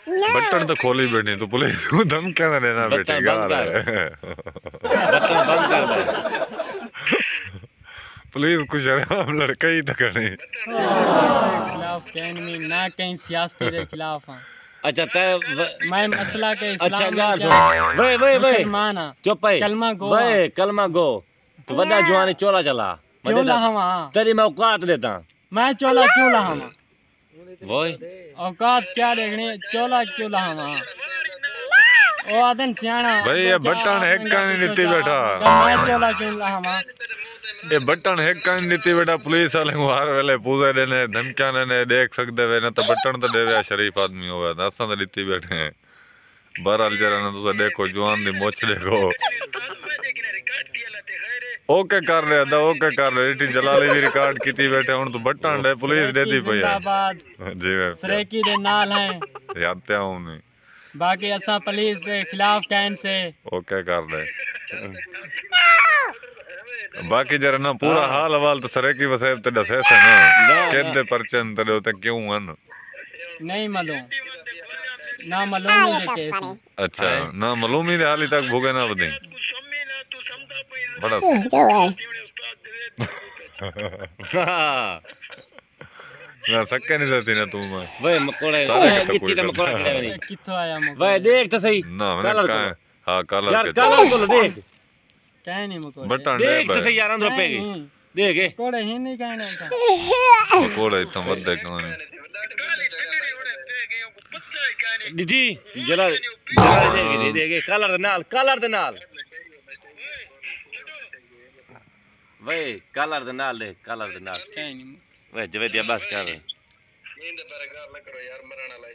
Button तो खोली बैठी तो पुलिस को धमकियां ना देना बेटे यार बटन बंद कर दे। पुलिस को शर्म लड़का ही तक नहीं खिलाफ कहनी ना कहीं सियासती के खिलाफ हां। अच्छा मैं मसला के अच्छा इस्लाम गाल में सुन वे मुसलमान हां। चुप है कलमा गो वे कलमा गो तो वदा जवानी चोला चला क्यों लहावा तेरी मैं औकात देता मैं चोला क्यों लहावा वो औकात क्या देखनी चोला क्यों लहावा ओ आदन सियाना भाई ये बटन हैक का नहीं नीति बैठा मैं चोला क्यों लहावा ये बटन हैक का नहीं नीति बैठा पुलिस वाले को हर वेले पूजे देने धमकियां देने देख सकते वे ना तो बटन तो देवे शरीफ आदमी होवे असा तो नीति बैठे हैं बहरहाल जरा ना तो देखो जवान दी मोछ देखो ओके कर रहे था ओके कर रहे इटी जलाली भी रिकॉर्ड कीती बैठे हुन तो बटन दे पुलिस देती पई है जी मैं सरेकी दे नाल हैं याद ते हूं नहीं बाकी असा पुलिस दे खिलाफ कहन से ओके कर दे बाकी जरा ना पूरा हाल हवाल तो सरेकी वसेब ते दसे से ना केदे परचन ते होते क्यों हन नहीं मालूम ना मालूम दे केस अच्छा ना मालूम ही हाली तक भूगे ना बदी बड़ा ना सके नहीं देती ना तुम वे मकोड़े कितनी ना मकोड़े खड़े किथों आया मको वे देख तो सही ना मैंने कहा हां कलर यार कलर को देख कह नहीं मको बटन देख तो सही यार अंदर पेगी देख कोड़े ही नहीं कहना था कोड़े इतना वद्दे कहानी दीदी जरा जरा देख कलर दे नाल वे कलर दे नाल कह नहीं नहीं वे जवेदिया बस कर नींद पर गाल न करो यार मरण वाला